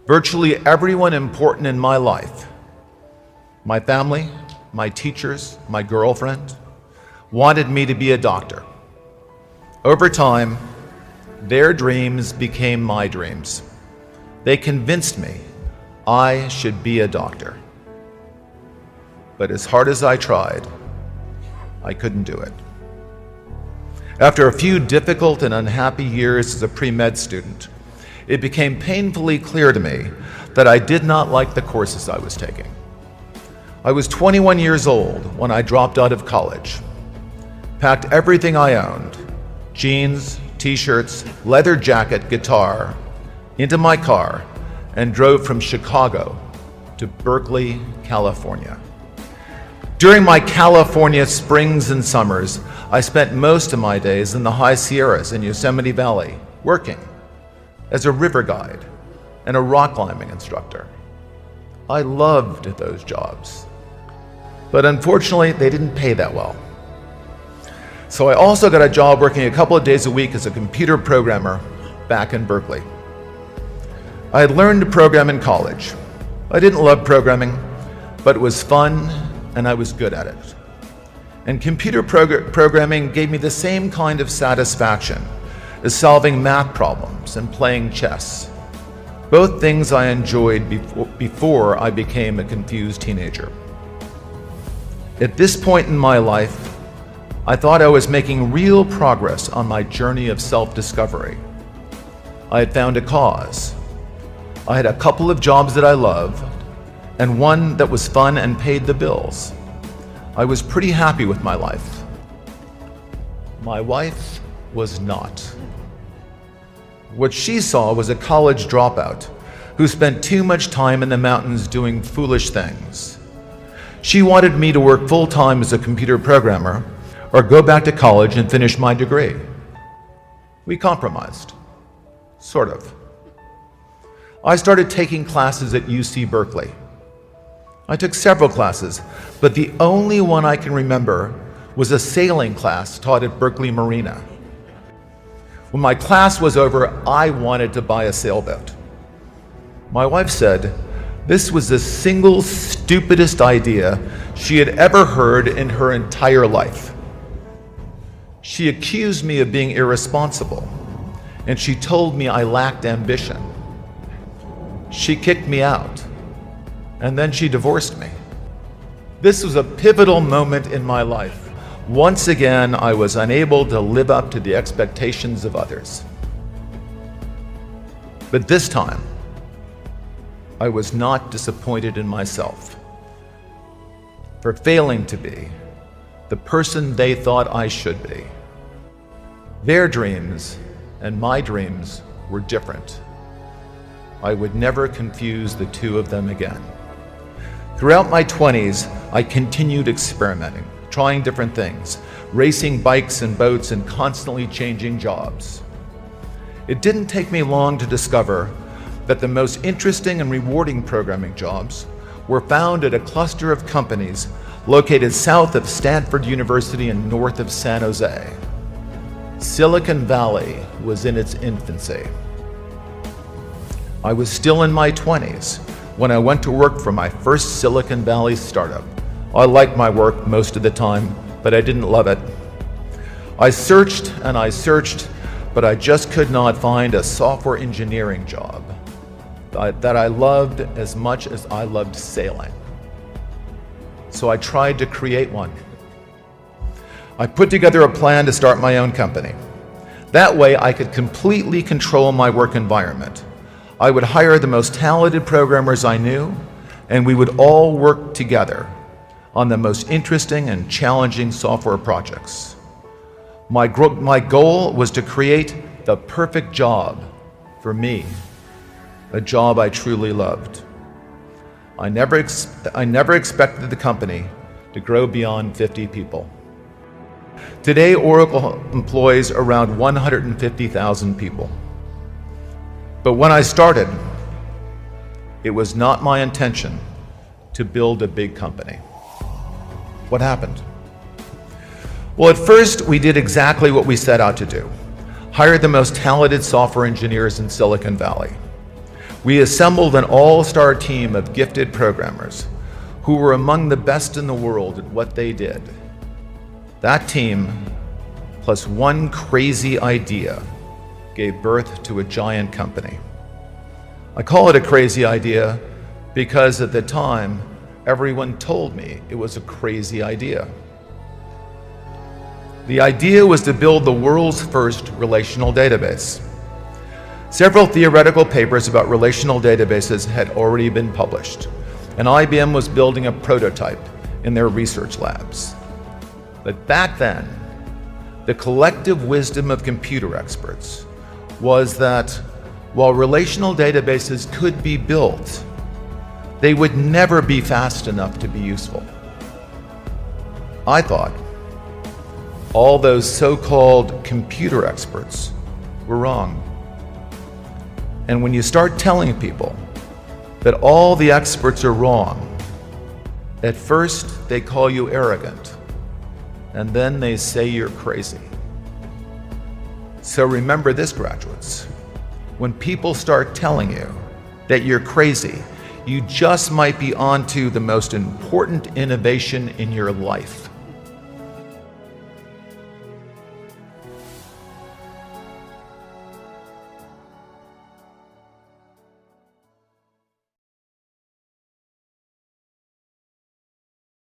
Virtually everyone important in my life, my family, my teachers, my girlfriend, wanted me to be a doctor. Over time, their dreams became my dreams. They convinced me I should be a doctor. But as hard as I tried, I couldn't do it. After a few difficult and unhappy years as a pre-med student, it became painfully clear to me that I did not like the courses I was taking. I was 21 years old when I dropped out of college, packed everything I owned, jeans, t-shirts, leather jacket, guitar, into my car and drove from Chicago to Berkeley, California. During my California springs and summers, I spent most of my days in the high Sierras in Yosemite Valley, working as a river guide and a rock climbing instructor. I loved those jobs, but unfortunately, they didn't pay that well. So I also got a job working a couple of days a week as a computer programmer back in Berkeley. I had learned to program in college. I didn't love programming, but it was fun and I was good at it. And computer programming gave me the same kind of satisfaction as solving math problems and playing chess, both things I enjoyed before I became a confused teenager. At this point in my life, I thought I was making real progress on my journey of self-discovery. I had found a cause. I had a couple of jobs that I loved, and one that was fun and paid the bills. I was pretty happy with my life. My wife was not. What she saw was a college dropout who spent too much time in the mountains doing foolish things. She wanted me to work full-time as a computer programmer or go back to college and finish my degree. We compromised, sort of. I started taking classes at UC Berkeley. I took several classes, but the only one I can remember was a sailing class taught at Berkeley Marina. When my class was over, I wanted to buy a sailboat. My wife said this was the single stupidest idea she had ever heard in her entire life. She accused me of being irresponsible, and she told me I lacked ambition. She kicked me out, and then she divorced me. This was a pivotal moment in my life. Once again, I was unable to live up to the expectations of others. But this time, I was not disappointed in myself for failing to be the person they thought I should be. Their dreams and my dreams were different. I would never confuse the two of them again. Throughout my 20s, I continued experimenting, trying different things, racing bikes and boats and constantly changing jobs. It didn't take me long to discover that the most interesting and rewarding programming jobs were found at a cluster of companies located south of Stanford University and north of San Jose. Silicon Valley was in its infancy. I was still in my 20s when I went to work for my first Silicon Valley startup. I liked my work most of the time, but I didn't love it. I searched and I searched, but I just could not find a software engineering job that I loved as much as I loved sailing. So I tried to create one. I put together a plan to start my own company. That way I could completely control my work environment. I would hire the most talented programmers I knew, and we would all work together on the most interesting and challenging software projects. My goal was to create the perfect job for me, a job I truly loved. I never expected the company to grow beyond 50 people. Today, Oracle employs around 150,000 people. But when I started, it was not my intention to build a big company. What happened? Well, at first, we did exactly what we set out to do: hire the most talented software engineers in Silicon Valley. We assembled an all-star team of gifted programmers who were among the best in the world at what they did. That team, plus one crazy idea, gave birth to a giant company. I call it a crazy idea because at the time, everyone told me it was a crazy idea. The idea was to build the world's first relational database. Several theoretical papers about relational databases had already been published, and IBM was building a prototype in their research labs. But back then, the collective wisdom of computer experts was that while relational databases could be built, they would never be fast enough to be useful. I thought all those so-called computer experts were wrong. And when you start telling people that all the experts are wrong, at first they call you arrogant, and then they say you're crazy. So remember this, graduates. When people start telling you that you're crazy, you just might be onto the most important innovation in your life.